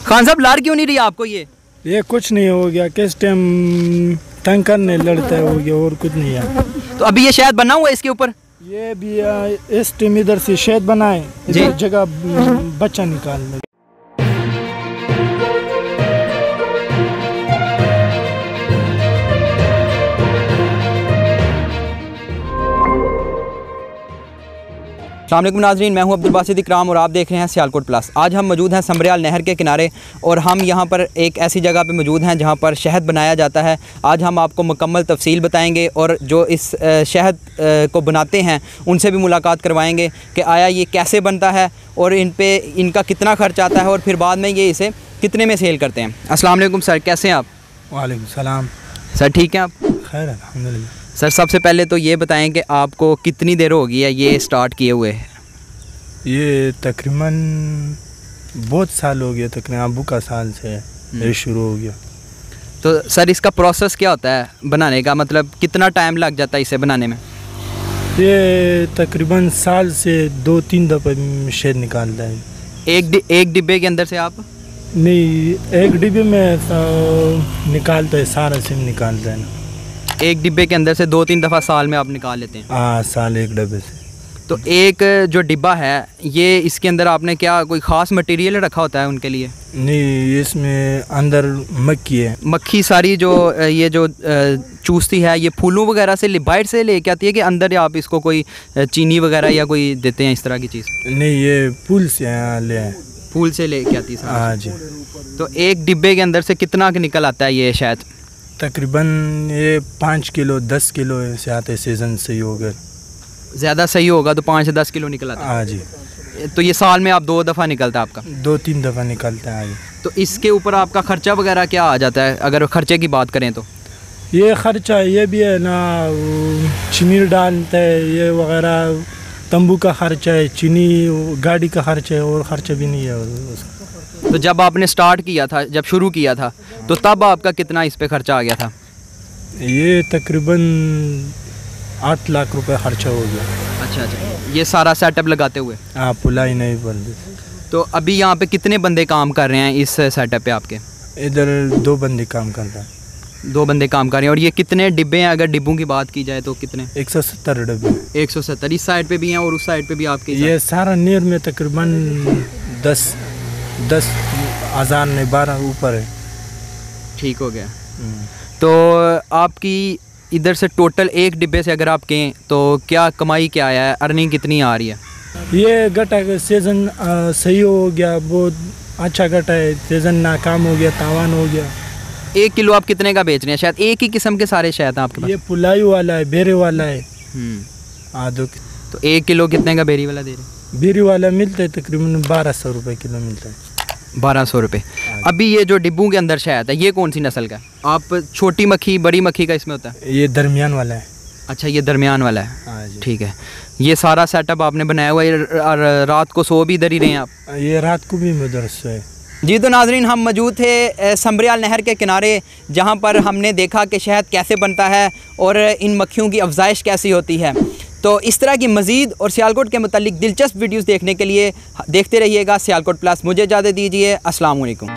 खान साहब लार क्यों नहीं रही आपको? ये कुछ नहीं हो गया, किस टाइम तंग करने लड़ता है, हो गया और कुछ नहीं है। तो अभी ये शहद बना हुआ है इसके ऊपर? ये भी इस टाइम इधर से शहद बनाए, इधर जगह बच्चा निकाल ले। अस्सलाम वालेकुम नाज़रीन, मैं हूं अब्दुल बासित इकराम और आप देख रहे हैं सियालकोट प्लस। आज हम मौजूद हैं समरियाल नहर के किनारे और हम यहां पर एक ऐसी जगह पे मौजूद हैं जहां पर शहद बनाया जाता है। आज हम आपको मुकम्मल तफसील बताएंगे और जो इस शहद को बनाते हैं उनसे भी मुलाकात करवाएंगे कि आया ये कैसे बनता है और इनका कितना ख़र्च आता है और फिर बाद में ये इसे कितने में सेल करते हैं। अस्सलाम वालेकुम सर, कैसे हैं आप? वालेकुम सलाम सर, ठीक हैं आप? खैर अल्हम्दुलिल्लाह। सर सबसे पहले तो ये बताएं कि आपको कितनी देर हो गई है ये स्टार्ट किए हुए? ये तकरीबन बहुत साल हो गया, तकरीबन अबू का साल से ये शुरू हो गया। तो सर इसका प्रोसेस क्या होता है बनाने का, मतलब कितना टाइम लग जाता है इसे बनाने में? ये तकरीबन साल से 2-3 दफ़ा शहद निकालता है। एक डिब्बे के अंदर से आप? नहीं, एक डिब्बे में निकालता है, सारा सिम निकालता है ना। एक डिब्बे के अंदर से 2-3 दफ़ा साल में आप निकाल लेते हैं? हाँ, साल एक डिब्बे से। तो एक जो डिब्बा है ये इसके अंदर आपने क्या कोई ख़ास मटेरियल रखा होता है उनके लिए? नहीं, इसमें अंदर मक्खी है। मक्खी सारी जो ये जो चूसती है, ये फूलों वगैरह से बाहर से लेके आती है कि अंदर आप इसको कोई चीनी वगैरह या कोई देते हैं इस तरह की चीज़? नहीं, ये फूल से ले आए। फूल से लेके आती है? हाँ जी। तो एक डिब्बे के अंदर से कितना निकल आता है ये शायद? तकरीबन ये 5 किलो 10 किलो से आते, सीज़न सही होगा, ज़्यादा सही होगा तो 5 से 10 किलो निकल आता है। हाँ जी। तो ये साल में आप 2 दफ़ा निकलता है आपका? 2-3 दफ़ा निकलता है। तो इसके ऊपर आपका ख़र्चा वगैरह क्या आ जाता है अगर ख़र्चे की बात करें तो? ये ख़र्चा ये भी है ना, चीनी डालते हैं ये वगैरह, तंबू का ख़र्चा है, चीनी गाड़ी का ख़र्चा है, और ख़र्चा भी नहीं है उसका। तो जब आपने स्टार्ट किया था, जब शुरू किया था, तो तब आपका कितना इस पे खर्चा आ गया था? ये तकरीबन 8 लाख रुपए खर्चा हो गया। अच्छा, ये सारा सेटअप लगाते हुए? हाँ, पुलाई नहीं बंद। तो अभी यहाँ पे कितने बंदे काम कर रहे हैं इस सेटअप पे आपके? इधर 2 बंदे काम करता है। 2 बंदे काम कर रहे हैं। और ये कितने डिब्बे हैं, अगर डिब्बों की बात की जाए तो कितने? 170 डिब्बे। 170 इस साइड पे भी हैं और उस साइड पे भी आपके? ये सारा नीर में तकरीबन 10,000 नहीं 12 ऊपर है। ठीक हो गया। तो आपकी इधर से टोटल एक डिब्बे से अगर आप कहें तो क्या कमाई क्या है, अर्निंग कितनी आ रही है? ये गटा का सीज़न सही हो गया, बहुत अच्छा गटा है। सीज़न नाकाम हो गया, तावान हो गया। 1 किलो आप कितने का बेच रहे हैं? शायद एक ही किस्म के सारे शहद हैं आपके पास? ये पुलाई वाला है, बेरे वाला है। तो 1 किलो कितने का बेरी वाला दे रहे हैं? बेरी वाला मिलता है तकरीबन 1200 रुपये किलो मिलता है। 1200 रुपये। अभी ये जो डिब्बों के अंदर शहद है ये कौन सी नस्ल का है? आप छोटी मक्खी बड़ी मक्खी का इसमें होता है? ये दरमियान वाला है। अच्छा, ये दरमियान वाला है। ठीक है। ये सारा सेटअप आपने बनाया हुआ है और रात को सो भी इधर ही रहे हैं आप? ये रात को भी उधर सोए। जी तो नाजरीन, हम मौजूद थे समरियाल नहर के किनारे जहाँ पर हमने देखा कि शहद कैसे बनता है और इन मक्खियों की अफजाइश कैसी होती है। तो इस तरह की मज़ीद और सियालकोट के मुतालिक दिलचस्प वीडियोस देखने के लिए देखते रहिएगा सियालकोट प्लस। मुझे इजाज़त दीजिए। अस्सलाम वालेकुम।